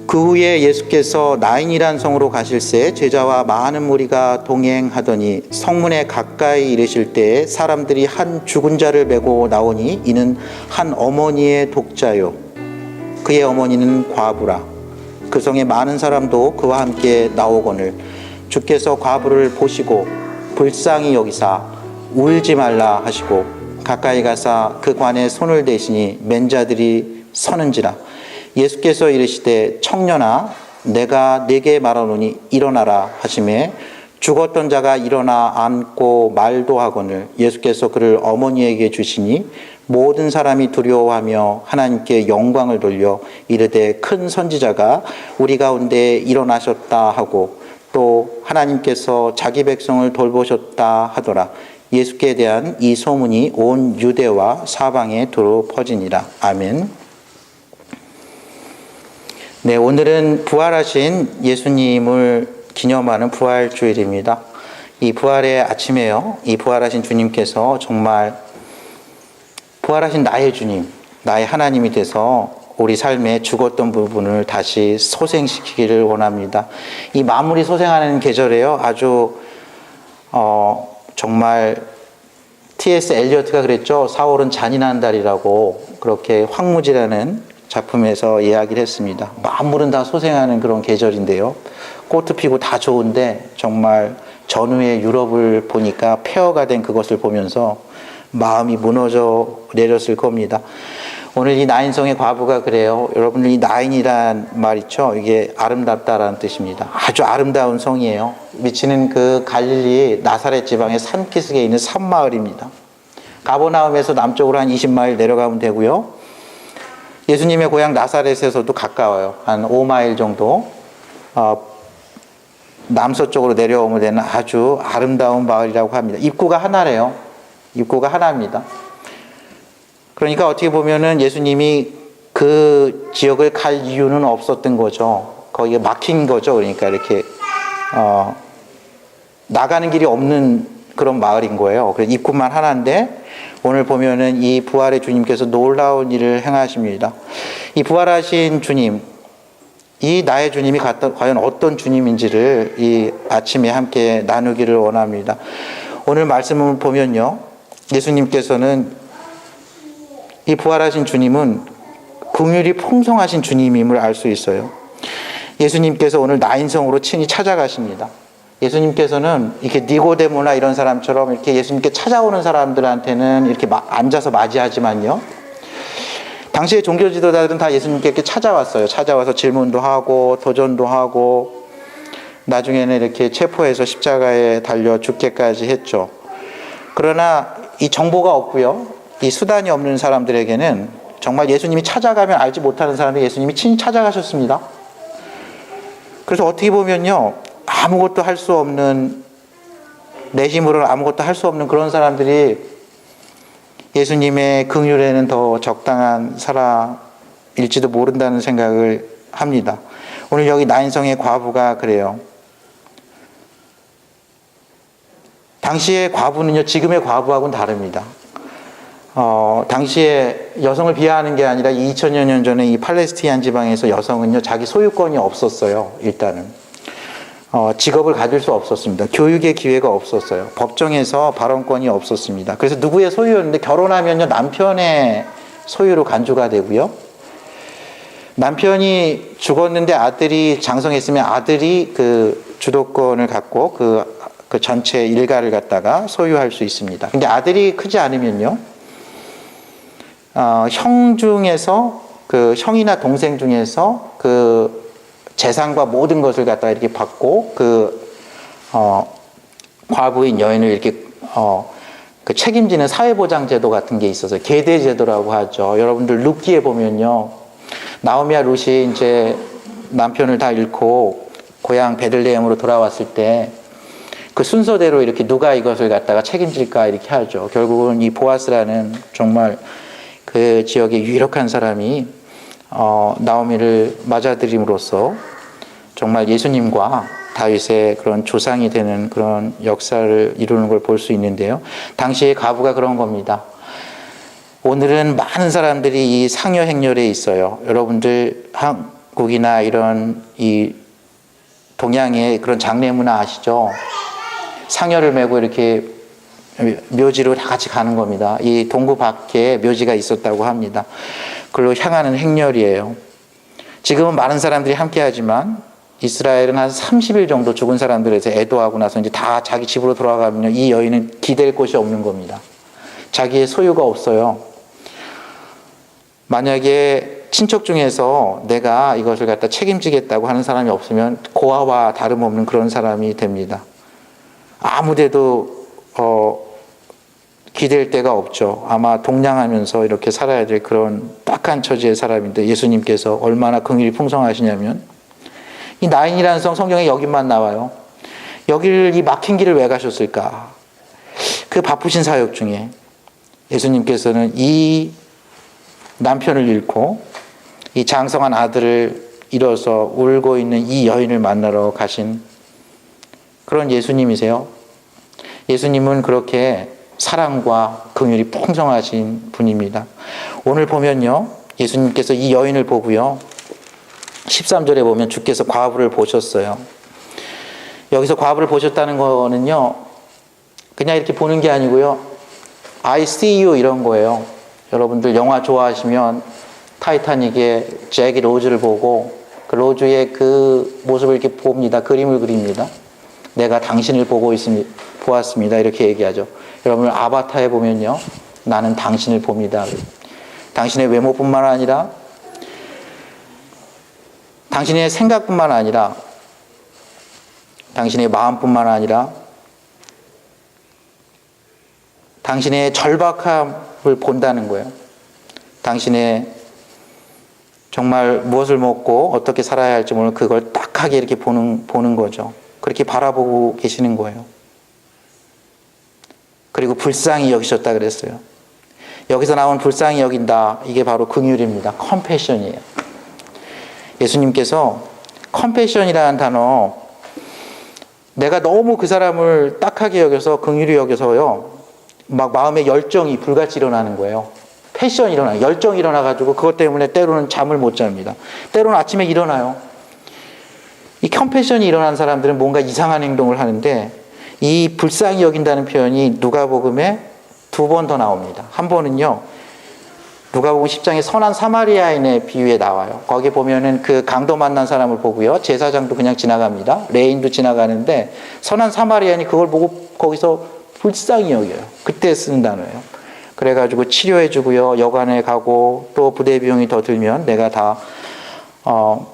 그 후에 예수께서 나인이란 성으로 가실새 제자와 많은 무리가 동행하더니 성문에 가까이 이르실 때에 사람들이 한 죽은 자를 메고 나오니 이는 한 어머니의 독자요 그의 어머니는 과부라. 그 성에 많은 사람도 그와 함께 나오거늘 주께서 과부를 보시고 불쌍히 여기사 울지 말라 하시고 가까이 가사 그 관에 손을 대시니 맨 자들이 서는지라. 예수께서 이르시되 청년아 내가 네게 말하노니 일어나라 하시매 죽었던 자가 일어나 앉고 말도 하거늘 예수께서 그를 어머니에게 주시니 모든 사람이 두려워하며 하나님께 영광을 돌려 이르되 큰 선지자가 우리 가운데 일어나셨다 하고 또 하나님께서 자기 백성을 돌보셨다 하더라. 예수께 대한 이 소문이 온 유대와 사방에 두루 퍼지니라. 아멘. 네, 오늘은 부활하신 예수님을 기념하는 부활주일입니다. 이 부활의 아침에요, 이 부활하신 주님께서 정말 부활하신 나의 주님, 나의 하나님이 돼서 우리 삶에 죽었던 부분을 다시 소생시키기를 원합니다. 이 만물이 소생하는 계절에요, 아주 정말 T.S. 엘리어트가 그랬죠. 4월은 잔인한 달이라고 그렇게 황무지라는 작품에서 이야기를 했습니다. 만물은 다 소생하는 그런 계절인데요. 꽃도 피고 다 좋은데 정말 전후의 유럽을 보니까 폐허가 된 그것을 보면서 마음이 무너져 내렸을 겁니다. 오늘 이 나인성의 과부가 그래요. 여러분들 이 나인이란 말 있죠. 이게 아름답다라는 뜻입니다. 아주 아름다운 성이에요. 위치는 그 갈릴리 나사렛 지방의 산기슭에 있는 산마을입니다. 가버나움에서 남쪽으로 한 20마일 내려가면 되고요. 예수님의 고향 나사렛에서도 가까워요. 한 5마일 정도 남서쪽으로 내려오면 되는 아주 아름다운 마을이라고 합니다. 입구가 하나래요. 입구가 하나입니다. 그러니까 어떻게 보면은 예수님이 그 지역을 갈 이유는 없었던 거죠. 거기에 막힌 거죠. 그러니까 이렇게 나가는 길이 없는 그런 마을인 거예요. 그래서 입구만 하나인데 오늘 보면은 이 부활의 주님께서 놀라운 일을 행하십니다. 이 부활하신 주님, 이 나의 주님이 과연 어떤 주님인지를 이 아침에 함께 나누기를 원합니다. 오늘 말씀을 보면요, 예수님께서는 이 부활하신 주님은 긍휼이 풍성하신 주님임을 알 수 있어요. 예수님께서 오늘 나인성으로 친히 찾아가십니다. 예수님께서는 이렇게 니고데모나 이런 사람처럼 이렇게 예수님께 찾아오는 사람들한테는 이렇게 앉아서 맞이하지만요, 당시의 종교 지도자들은 다 예수님께 이렇게 찾아왔어요. 찾아와서 질문도 하고 도전도 하고 나중에는 이렇게 체포해서 십자가에 달려 죽게까지 했죠. 그러나 이 정보가 없고요, 이 수단이 없는 사람들에게는 정말 예수님이 찾아가면 알지 못하는 사람들 예수님이 친히 찾아가셨습니다. 그래서 어떻게 보면요, 아무것도 할 수 없는, 내 힘으로는 아무것도 할 수 없는 그런 사람들이 예수님의 긍휼에는 더 적당한 사람일지도 모른다는 생각을 합니다. 오늘 여기 나인성의 과부가 그래요. 당시의 과부는요, 지금의 과부하고는 다릅니다. 당시에 여성을 비하하는 게 아니라 2000여 년 전에 이 팔레스티안 지방에서 여성은요, 자기 소유권이 없었어요. 일단은 직업을 가질 수 없었습니다. 교육의 기회가 없었어요. 법정에서 발언권이 없었습니다. 그래서 누구의 소유였는데 결혼하면요, 남편의 소유로 간주가 되고요, 남편이 죽었는데 아들이 장성했으면 아들이 그 주도권을 갖고 그 전체 일가를 갖다가 소유할 수 있습니다. 근데 아들이 크지 않으면요, 형 중에서 그 형이나 동생 중에서 그 재산과 모든 것을 갖다가 이렇게 받고 과부인 여인을 이렇게 그 책임지는 사회보장제도 같은 게 있어서 계대제도라고 하죠. 여러분들 룻기에 보면요, 나오미와 룻이 이제 남편을 다 잃고 고향 베들레헴으로 돌아왔을 때 그 순서대로 이렇게 누가 이것을 갖다가 책임질까 이렇게 하죠. 결국은 이 보아스라는 정말 그 지역의 유력한 사람이 나오미를 맞아들임으로써 정말 예수님과 다윗의 그런 조상이 되는 그런 역사를 이루는 걸 볼 수 있는데요. 당시의 과부가 그런 겁니다. 오늘은 많은 사람들이 이 상여 행렬에 있어요. 여러분들 중국이나 이런 이 동양의 그런 장례 문화 아시죠? 상여를 메고 이렇게 묘지로 다 같이 가는 겁니다. 이 동구 밖에 묘지가 있었다고 합니다. 그걸로 향하는 행렬이에요. 지금은 많은 사람들이 함께 하지만 이스라엘은 한 30일 정도 죽은 사람들에서 애도하고 나서 이제 다 자기 집으로 돌아가면 이 여인은 기댈 곳이 없는 겁니다. 자기의 소유가 없어요. 만약에 친척 중에서 내가 이것을 갖다 책임지겠다고 하는 사람이 없으면 고아와 다름없는 그런 사람이 됩니다. 아무데도 기댈 데가 없죠. 아마 동냥하면서 이렇게 살아야 될 그런 딱한 처지의 사람인데 예수님께서 얼마나 긍휼이 풍성하시냐면 이 나인이라는 성경에 여기만 나와요. 여기를 이 막힌 길을 왜 가셨을까? 그 바쁘신 사역 중에 예수님께서는 이 남편을 잃고 이 장성한 아들을 잃어서 울고 있는 이 여인을 만나러 가신 그런 예수님이세요. 예수님은 그렇게 사랑과 긍휼이 풍성하신 분입니다. 오늘 보면요, 예수님께서 이 여인을 보고요, 13절에 보면 주께서 과부를 보셨어요. 여기서 과부를 보셨다는 거는요, 그냥 이렇게 보는 게 아니고요, I see you 이런 거예요. 여러분들 영화 좋아하시면 타이타닉의 잭이 로즈를 보고 그 로즈의 그 모습을 이렇게 봅니다. 그림을 그립니다. 내가 당신을 보았습니다. 이렇게 얘기하죠. 여러분 아바타에 보면요, 나는 당신을 봅니다. 당신의 외모뿐만 아니라 당신의 생각뿐만 아니라 당신의 마음뿐만 아니라 당신의 절박함을 본다는 거예요. 당신의 정말 무엇을 먹고 어떻게 살아야 할지 모르는 그걸 딱하게 이렇게 보는 거죠. 그렇게 바라보고 계시는 거예요. 그리고 불쌍히 여기셨다 그랬어요. 여기서 나온 불쌍히 여긴다, 이게 바로 긍휼입니다. 컴패션이에요. 예수님께서 컴패션이라는 단어, 내가 너무 그 사람을 딱하게 여겨서 긍휼히 여겨서요, 막 마음에 열정이 불같이 일어나는 거예요. 패션이 일어나요. 열정이 일어나가지고 그것 때문에 때로는 잠을 못 잡니다. 때로는 아침에 일어나요. 이 컴패션이 일어난 사람들은 뭔가 이상한 행동을 하는데 이 불쌍히 여긴다는 표현이 누가복음에 2번 더 나옵니다. 한 번은요, 누가복음 10장에 선한 사마리아인의 비유에 나와요. 거기 보면은 그 강도 만난 사람을 보고요, 제사장도 그냥 지나갑니다. 레인도 지나가는데 선한 사마리아인이 그걸 보고 거기서 불쌍히 여겨요. 그때 쓰는 단어예요. 그래가지고 치료해주고요, 여관에 가고 또 부대 비용이 더 들면 내가 다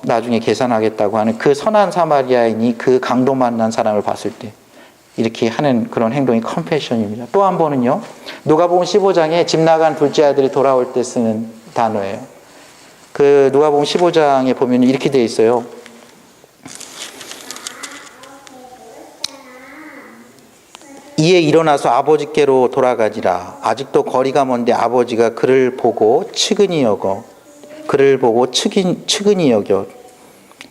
나중에 계산하겠다고 하는 그 선한 사마리아인이 그 강도 만난 사람을 봤을 때 이렇게 하는 그런 행동이 컴패션입니다. 또 한 번은요, 누가복음 15장에 집 나간 둘째 아들이 돌아올 때 쓰는 단어예요. 그 누가복음 15장에 보면 이렇게 되어 있어요. 이에 일어나서 아버지께로 돌아가지라. 아직도 거리가 먼데 아버지가 그를 보고 측은히 여겨. 그를 보고 측은히 여겨.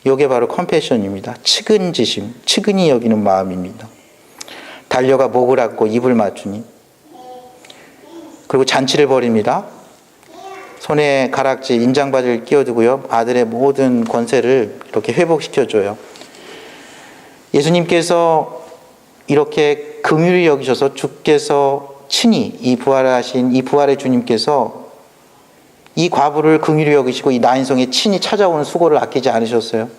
이게 바로 컴패션입니다. 측은지심, 측은히 여기는 마음입니다. 달려가 목을 안고 입을 맞추니. 그리고 잔치를 벌입니다. 손에 가락지, 인장바지를 끼워두고요, 아들의 모든 권세를 이렇게 회복시켜줘요. 예수님께서 이렇게 긍휼히 여기셔서 주께서 친히 이 부활의 주님께서 이 과부를 긍휼히 여기시고 이 나인성에 친히 찾아오는 수고를 아끼지 않으셨어요.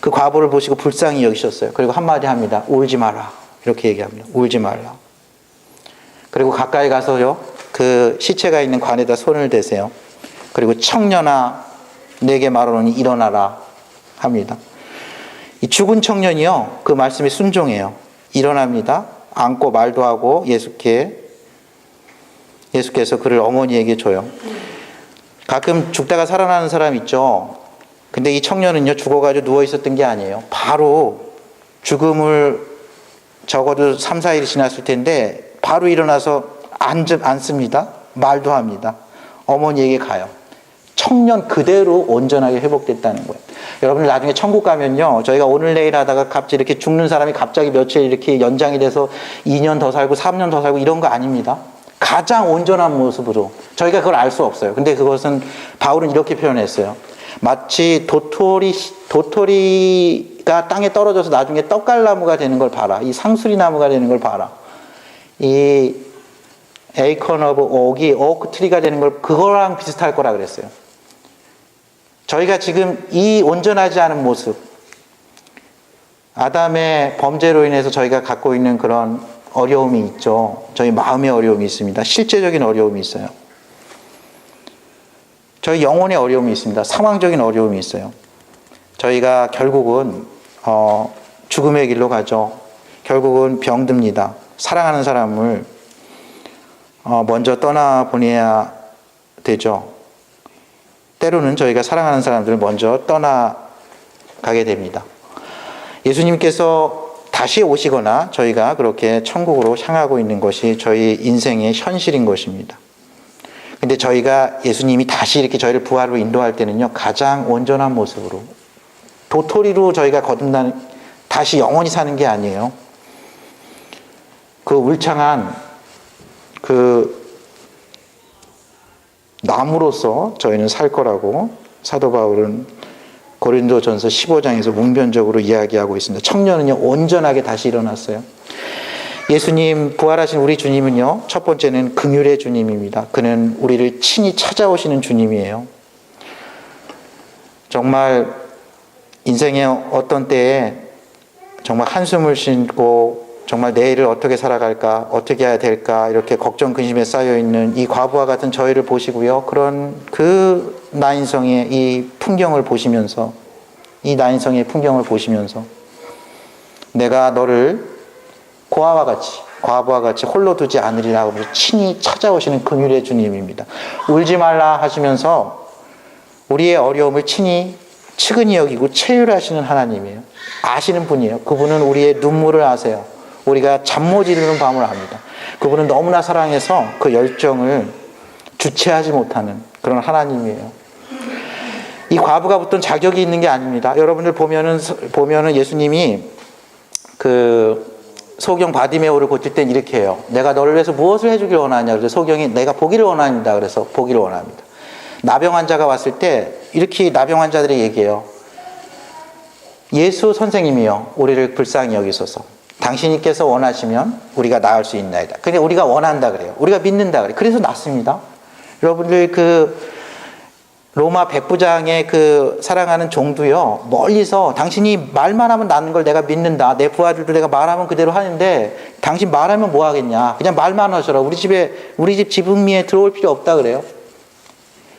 그 과부를 보시고 불쌍히 여기셨어요. 그리고 한마디 합니다. 울지 마라. 이렇게 얘기합니다. 울지 말라. 그리고 가까이 가서요, 그 시체가 있는 관에다 손을 대세요. 그리고 청년아, 내게 말하노니 일어나라 합니다. 이 죽은 청년이요, 그 말씀에 순종해요. 일어납니다. 안고 말도 하고 예수께서 그를 어머니에게 줘요. 가끔 죽다가 살아나는 사람 있죠. 근데 이 청년은요, 죽어가지고 누워 있었던 게 아니에요. 바로 죽음을 적어도 3, 4일이 지났을 텐데 바로 일어나서 앉습니다. 말도 합니다. 어머니에게 가요. 청년 그대로 온전하게 회복됐다는 거예요. 여러분 나중에 천국 가면요, 저희가 오늘 내일 하다가 갑자기 이렇게 죽는 사람이 갑자기 며칠 이렇게 연장이 돼서 2년 더 살고 3년 더 살고 이런 거 아닙니다. 가장 온전한 모습으로 저희가 그걸 알 수 없어요. 근데 그것은 바울은 이렇게 표현했어요. 마치 도토리가 땅에 떨어져서 나중에 떡갈나무가 되는 걸 봐라. 이 상수리 나무가 되는 걸 봐라. 이 에이컨 오브 옥이 오크 트리가 되는 걸 그거랑 비슷할 거라 그랬어요. 저희가 지금 이 온전하지 않은 모습, 아담의 범죄로 인해서 저희가 갖고 있는 그런 어려움이 있죠. 저희 마음의 어려움이 있습니다. 실제적인 어려움이 있어요. 저희 영혼의 어려움이 있습니다. 상황적인 어려움이 있어요. 저희가 결국은 죽음의 길로 가죠. 결국은 병듭니다. 사랑하는 사람을 먼저 떠나보내야 되죠. 때로는 저희가 사랑하는 사람들을 먼저 떠나가게 됩니다. 예수님께서 다시 오시거나 저희가 그렇게 천국으로 향하고 있는 것이 저희 인생의 현실인 것입니다. 근데 저희가 예수님이 다시 이렇게 저희를 부활로 인도할 때는요, 가장 온전한 모습으로, 도토리로 저희가 거듭나는, 다시 영원히 사는 게 아니에요. 그 울창한 그 나무로서 저희는 살 거라고 사도 바울은 고린도전서 15장에서 뭉변적으로 이야기하고 있습니다. 청년은요, 온전하게 다시 일어났어요. 예수님, 부활하신 우리 주님은요, 첫 번째는 긍휼의 주님입니다. 그는 우리를 친히 찾아오시는 주님이에요. 정말 인생의 어떤 때에 정말 한숨을 쉬고 정말 내일을 어떻게 살아갈까, 어떻게 해야 될까, 이렇게 걱정, 근심에 쌓여있는 이 과부와 같은 저희를 보시고요. 그런 그 나인성의 이 풍경을 보시면서, 내가 너를 과부와 같이 홀로 두지 않으리라 하면서 친히 찾아오시는 긍휼의 주님입니다. 울지 말라 하시면서 우리의 어려움을 친히 측은히 여기고 체휼하시는 하나님이에요. 아시는 분이에요. 그분은 우리의 눈물을 아세요. 우리가 잠 못 이루는 밤을 압니다. 그분은 너무나 사랑해서 그 열정을 주체하지 못하는 그런 하나님이에요. 이 과부가 붙던 자격이 있는 게 아닙니다. 여러분들 보면은 예수님이 그 소경 바디메오를 고칠 땐 이렇게 해요. 내가 너를 위해서 무엇을 해주길 원하냐. 그래서 소경이 내가 보기를 원합니다. 그래서 보기를 원합니다. 나병 환자가 왔을 때 이렇게 나병 환자들이 얘기해요. 예수 선생님이요, 우리를 불쌍히 여기소서. 당신께서 원하시면 우리가 나을 수 있나이다. 근데 우리가 원한다 그래요. 우리가 믿는다 그래요. 그래서 낫습니다. 여러분들 그 로마 백부장의 그 사랑하는 종도요, 멀리서 당신이 말만 하면 낫는 걸 내가 믿는다. 내 부하들도 내가 말하면 그대로 하는데 당신 말하면 뭐 하겠냐. 그냥 말만 하셔라. 우리 집 지붕미에 들어올 필요 없다 그래요.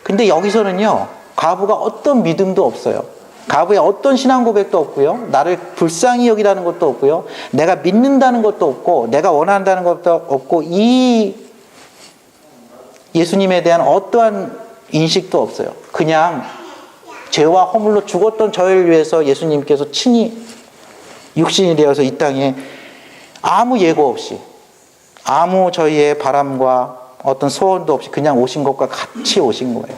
근데 여기서는요, 과부가 어떤 믿음도 없어요. 과부의 어떤 신앙 고백도 없고요. 나를 불쌍히 여기라는 것도 없고요. 내가 믿는다는 것도 없고 내가 원한다는 것도 없고 이 예수님에 대한 어떠한 인식도 없어요. 그냥 죄와 허물로 죽었던 저희를 위해서 예수님께서 친히 육신이 되어서 이 땅에 아무 예고 없이, 아무 저희의 바람과 어떤 소원도 없이 그냥 오신 것과 같이 오신 거예요.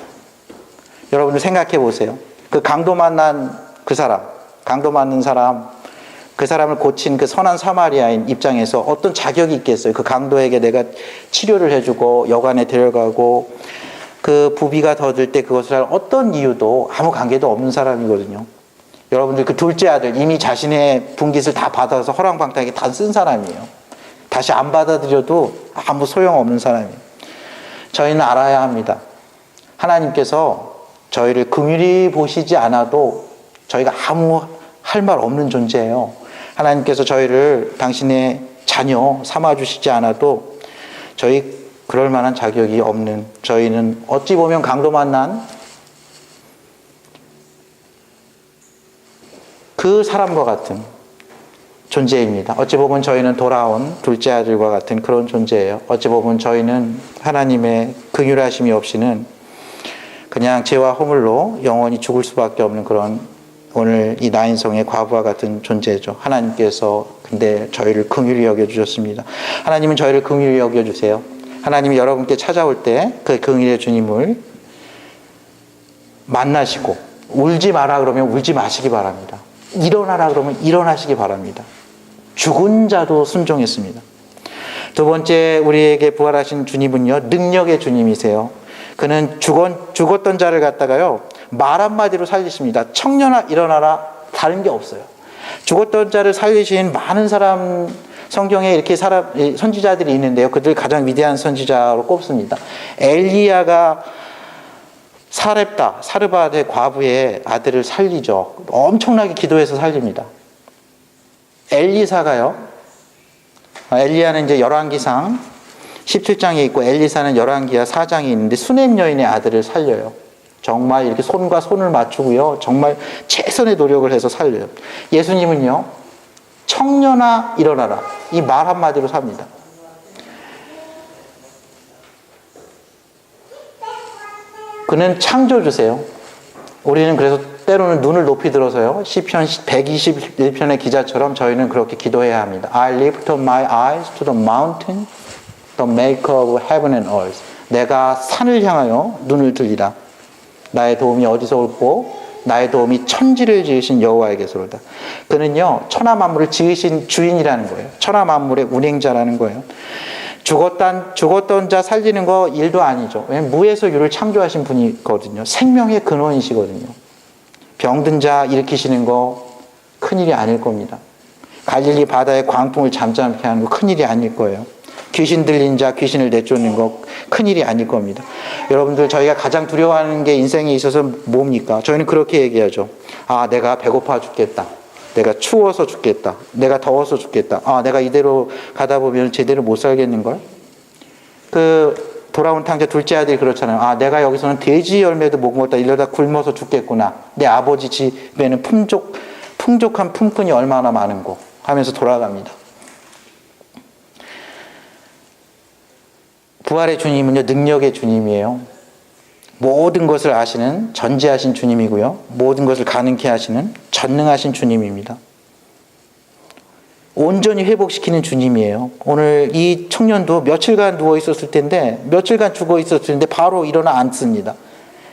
여러분들 생각해 보세요. 그 강도 만난 그 사람, 그 사람을 고친 그 선한 사마리아인 입장에서 어떤 자격이 있겠어요? 그 강도에게 내가 치료를 해주고 여관에 데려가고 그 부비가 더 들 때 그것을 할 어떤 이유도 아무 관계도 없는 사람이거든요. 여러분들 그 둘째 아들 이미 자신의 분깃을 다 받아서 허랑방탕하게 다 쓴 사람이에요. 다시 안 받아들여도 아무 소용없는 사람이에요. 저희는 알아야 합니다. 하나님께서 저희를 긍휼히 보시지 않아도 저희가 아무 할 말 없는 존재예요. 하나님께서 저희를 당신의 자녀 삼아주시지 않아도 저희 그럴 만한 자격이 없는, 저희는 어찌 보면 강도 만난 그 사람과 같은 존재입니다. 어찌 보면 저희는 돌아온 둘째 아들과 같은 그런 존재예요. 어찌 보면 저희는 하나님의 긍휼하심이 없이는 그냥 죄와 허물로 영원히 죽을 수밖에 없는 그런 오늘 이 나인성의 과부와 같은 존재죠. 하나님께서 근데 저희를 긍휼히 여겨주셨습니다. 하나님은 저희를 긍휼히 여겨주세요. 하나님이 여러분께 찾아올 때 그 긍휼의 주님을 만나시고 울지 마라 그러면 울지 마시기 바랍니다. 일어나라 그러면 일어나시기 바랍니다. 죽은 자도 순종했습니다. 두 번째 우리에게 부활하신 주님은요, 능력의 주님이세요. 그는 죽었던 자를 갖다가요, 말 한마디로 살리십니다. 청년아 일어나라. 다른 게 없어요. 죽었던 자를 살리신 많은 사람, 성경에 이렇게 선지자들이 있는데요. 그들 가장 위대한 선지자로 꼽습니다. 엘리야가 사르밧의 과부의 아들을 살리죠. 엄청나게 기도해서 살립니다. 엘리사가요. 엘리야는 이제 열왕기상 17장에 있고 엘리사는 열왕기하 4장에 있는데 수넴 여인의 아들을 살려요. 정말 이렇게 손과 손을 맞추고요. 정말 최선의 노력을 해서 살려요. 예수님은요. 청년아 일어나라. 이 말 한마디로 삽니다. 그는 창조주세요. 우리는 그래서 때로는 눈을 높이 들어서요. 시편 121편의 기자처럼 저희는 그렇게 기도해야 합니다. I lift up my eyes to the mountain, the maker of heaven and earth. 내가 산을 향하여 눈을 들리라. 나의 도움이 어디서 올고 나의 도움이 천지를 지으신 여호와에게서로다. 그는요. 천하 만물을 지으신 주인이라는 거예요. 천하 만물의 운행자라는 거예요. 죽었던 자 살리는 거 일도 아니죠. 왜냐하면 무에서 유를 창조하신 분이거든요. 생명의 근원이시거든요. 병든 자 일으키시는 거 큰일이 아닐 겁니다. 갈릴리 바다의 광풍을 잠잠케 하는 거 큰일이 아닐 거예요. 귀신 들린 자 귀신을 내쫓는 거 큰일이 아닐 겁니다. 여러분들 저희가 가장 두려워하는 게 인생에 있어서 뭡니까? 저희는 그렇게 얘기하죠. 아, 내가 배고파 죽겠다. 내가 추워서 죽겠다. 내가 더워서 죽겠다. 아, 내가 이대로 가다 보면 제대로 못 살겠는걸? 돌아온 탕자 둘째 아들이 그렇잖아요. 아, 내가 여기서는 돼지 열매도 못 먹었다. 이러다 굶어서 죽겠구나. 내 아버지 집에는 풍족한 품꾼이 얼마나 많은고 하면서 돌아갑니다. 부활의 주님은요, 능력의 주님이에요. 모든 것을 아시는 전지하신 주님이고요. 모든 것을 가능케 하시는 전능하신 주님입니다. 온전히 회복시키는 주님이에요. 오늘 이 청년도 며칠간 누워 있었을 텐데, 며칠간 죽어 있었을 텐데 바로 일어나 앉습니다.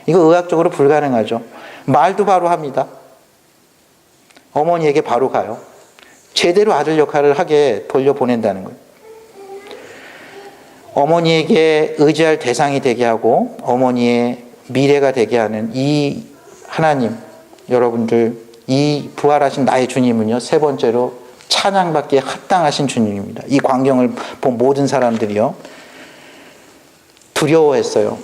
이거 의학적으로 불가능하죠. 말도 바로 합니다. 어머니에게 바로 가요. 제대로 아들 역할을 하게 돌려보낸다는 거예요. 어머니에게 의지할 대상이 되게 하고 어머니의 미래가 되게 하는 이 하나님, 여러분들, 이 부활하신 나의 주님은요, 세 번째로 찬양받기에 합당하신 주님입니다. 이 광경을 본 모든 사람들이요, 두려워했어요.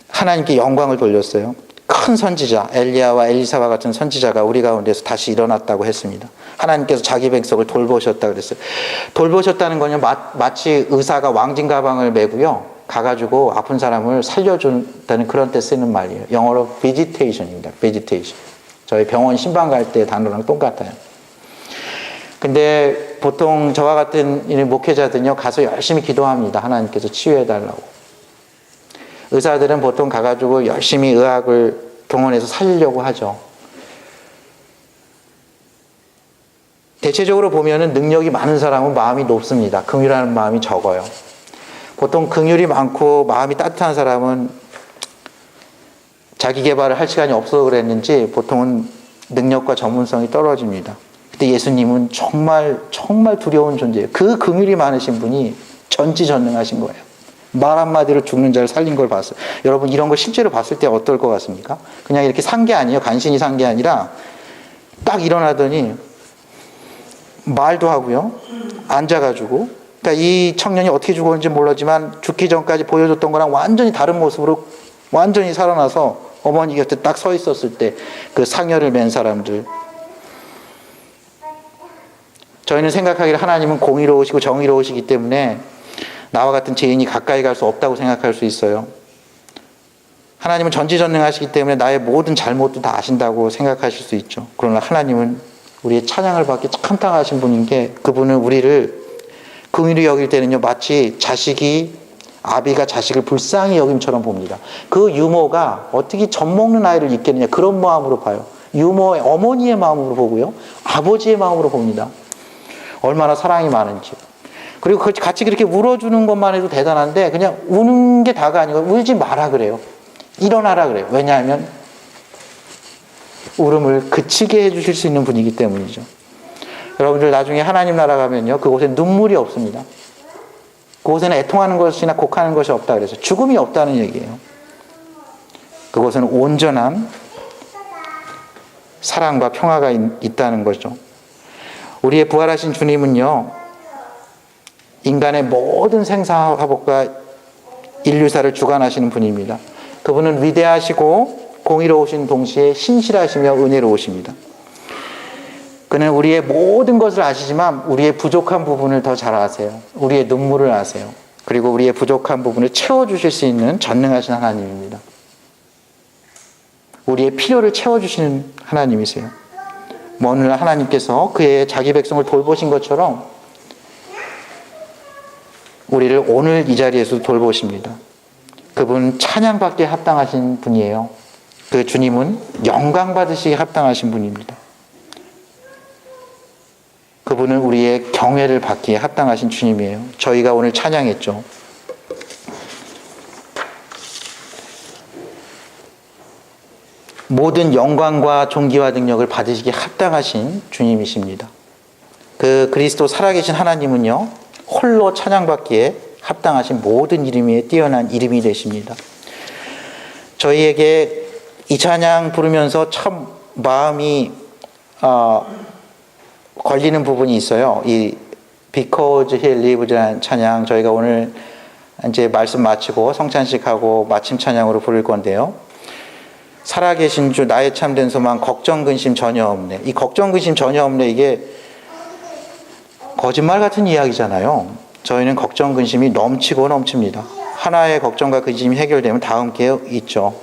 하나님께 영광을 돌렸어요. 큰 선지자, 엘리야와 엘리사와 같은 선지자가 우리 가운데서 다시 일어났다고 했습니다. 하나님께서 자기 백성을 돌보셨다 그랬어요. 돌보셨다는 건요, 마치 의사가 왕진 가방을 메고요, 가가지고 아픈 사람을 살려준다는 그런 때 쓰는 말이에요. 영어로 visitation입니다. visitation. 저희 병원 신방 갈 때 단어랑 똑같아요. 근데 보통 저와 같은 목회자들은요, 가서 열심히 기도합니다. 하나님께서 치유해달라고. 의사들은 보통 가가지고 열심히 의학을 동원해서 살리려고 하죠. 대체적으로 보면은 능력이 많은 사람은 마음이 높습니다. 긍휼하는 마음이 적어요. 보통 긍휼이 많고 마음이 따뜻한 사람은 자기 개발을 할 시간이 없어서 그랬는지 보통은 능력과 전문성이 떨어집니다. 근데 예수님은 정말 두려운 존재예요. 그 긍휼이 많으신 분이 전지전능하신 거예요. 말 한마디로 죽는 자를 살린 걸 봤어요. 여러분, 이런 걸 실제로 봤을 때 어떨 것 같습니까? 그냥 이렇게 산 게 아니에요. 간신히 산 게 아니라 딱 일어나더니 말도 하고요, 앉아가지고, 그러니까 이 청년이 어떻게 죽었는지 몰랐지만 죽기 전까지 보여줬던 거랑 완전히 다른 모습으로 완전히 살아나서 어머니 곁에 딱 서 있었을 때 그 상여를 맨 사람들, 저희는 생각하기를 하나님은 공의로우시고 정의로우시기 때문에 나와 같은 죄인이 가까이 갈 수 없다고 생각할 수 있어요. 하나님은 전지전능하시기 때문에 나의 모든 잘못도 다 아신다고 생각하실 수 있죠. 그러나 하나님은 우리의 찬양을 받기 참당하신 분인 게, 그분은 우리를 긍휼히 여길 때는요, 마치 아비가 자식을 불쌍히 여김처럼 봅니다. 그 유모가 어떻게 젖 먹는 아이를 잊겠느냐, 그런 마음으로 봐요. 유모의 어머니의 마음으로 보고요, 아버지의 마음으로 봅니다. 얼마나 사랑이 많은지. 그리고 같이 그렇게 울어주는 것만 해도 대단한데, 그냥 우는 게 다가 아니고 울지 마라 그래요. 일어나라 그래요. 왜냐하면 울음을 그치게 해주실 수 있는 분이기 때문이죠. 여러분들 나중에 하나님 나라 가면요, 그곳에 눈물이 없습니다. 그곳에는 애통하는 것이나 곡하는 것이 없다 그래서 죽음이 없다는 얘기예요. 그곳은 온전한 사랑과 평화가 있다는 거죠. 우리의 부활하신 주님은요, 인간의 모든 생사화복과 인류사를 주관하시는 분입니다. 그분은 위대하시고 공의로우신 동시에 신실하시며 은혜로우십니다. 그는 우리의 모든 것을 아시지만 우리의 부족한 부분을 더 잘 아세요. 우리의 눈물을 아세요. 그리고 우리의 부족한 부분을 채워주실 수 있는 전능하신 하나님입니다. 우리의 필요를 채워주시는 하나님이세요. 오늘 하나님께서 그의 자기 백성을 돌보신 것처럼 우리를 오늘 이 자리에서 돌보십니다. 그분 찬양받기에 합당하신 분이에요. 그 주님은 영광 받으시기에 합당하신 분입니다. 그분은 우리의 경외를 받기에 합당하신 주님이에요. 저희가 오늘 찬양했죠. 모든 영광과 존귀와 능력을 받으시기에 합당하신 주님이십니다. 그 그리스도 살아계신 하나님은요, 홀로 찬양받기에 합당하신 모든 이름에 뛰어난 이름이 되십니다. 저희에게 이 찬양 부르면서 참 마음이 걸리는 부분이 있어요. 이 Because He Lives라는 찬양, 저희가 오늘 이제 말씀 마치고 성찬식하고 마침 찬양으로 부를 건데요. 살아계신 주 나의 참된 소망, 걱정 근심 전혀 없네. 이 걱정 근심 전혀 없네, 이게 거짓말 같은 이야기잖아요. 저희는 걱정 근심이 넘치고 넘칩니다. 하나의 걱정과 근심이 해결되면 다음 게 있죠.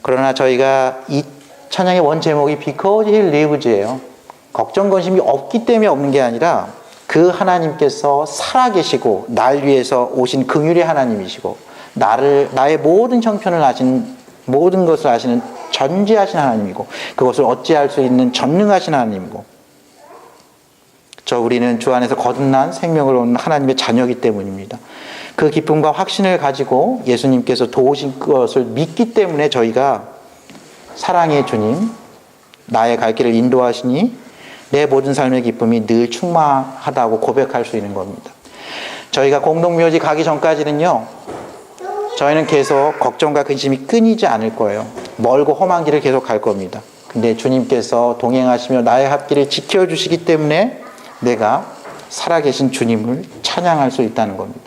그러나 저희가 이 찬양의 원 제목이 Because He Lives예요. 걱정 근심이 없기 때문에 없는 게 아니라 그 하나님께서 살아계시고 날 위해서 오신 긍휼의 하나님이시고 나의 모든 형편을 아시는, 모든 것을 아시는 전지하신 하나님이고 그것을 어찌할 수 있는 전능하신 하나님이고 우리는 주 안에서 거듭난 생명을 얻는 하나님의 자녀이기 때문입니다. 그 기쁨과 확신을 가지고 예수님께서 도우신 것을 믿기 때문에 저희가 사랑의 주님, 나의 갈 길을 인도하시니 내 모든 삶의 기쁨이 늘 충만하다고 고백할 수 있는 겁니다. 저희가 공동묘지 가기 전까지는요, 저희는 계속 걱정과 근심이 끊이지 않을 거예요. 멀고 험한 길을 계속 갈 겁니다. 근데 주님께서 동행하시며 나의 앞길을 지켜주시기 때문에 내가 살아계신 주님을 찬양할 수 있다는 겁니다.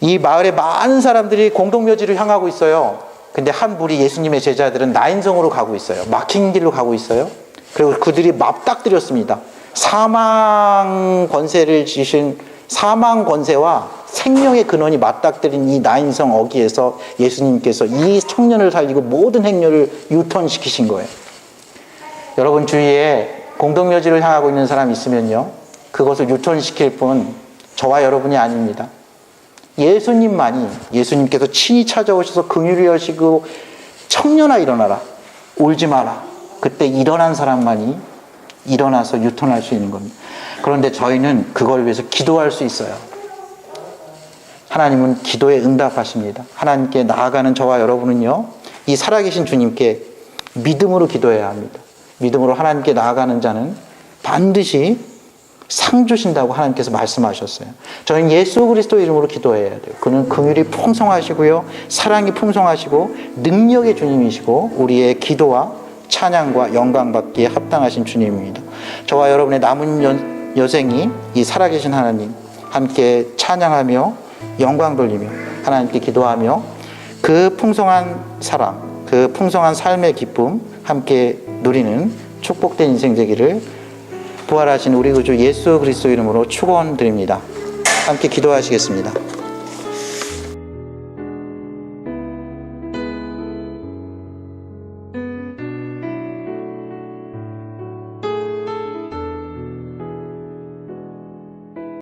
이 마을에 많은 사람들이 공동묘지를 향하고 있어요. 근데 한 무리 예수님의 제자들은 나인성으로 가고 있어요. 막힌 길로 가고 있어요. 그리고 그들이 맞닥뜨렸습니다. 사망 권세를 지신 사망 권세와 생명의 근원이 맞닥뜨린 이 나인성 어귀에서 예수님께서 이 청년을 살리고 모든 행렬을 유턴시키신 거예요. 여러분 주위에 공동묘지를 향하고 있는 사람이 있으면요, 그것을 유턴시킬 분 저와 여러분이 아닙니다. 예수님만이, 예수님께서 친히 찾아오셔서 긍휼히 여시고 청년아 일어나라, 울지 마라, 그때 일어난 사람만이 일어나서 유턴할 수 있는 겁니다. 그런데 저희는 그걸 위해서 기도할 수 있어요. 하나님은 기도에 응답하십니다. 하나님께 나아가는 저와 여러분은요, 이 살아계신 주님께 믿음으로 기도해야 합니다. 믿음으로 하나님께 나아가는 자는 반드시 상 주신다고 하나님께서 말씀하셨어요. 저희는 예수 그리스도 이름으로 기도해야 돼요. 그는 긍휼이 풍성하시고요, 사랑이 풍성하시고 능력의 주님이시고 우리의 기도와 찬양과 영광 받기에 합당하신 주님입니다. 저와 여러분의 남은 여생이 이 살아계신 하나님 함께 찬양하며 영광 돌리며 하나님께 기도하며 그 풍성한 사랑, 그 풍성한 삶의 기쁨 함께 누리는 축복된 인생 되기를 부활하신 우리 구주 예수 그리스도 이름으로 축원드립니다. 함께 기도하시겠습니다.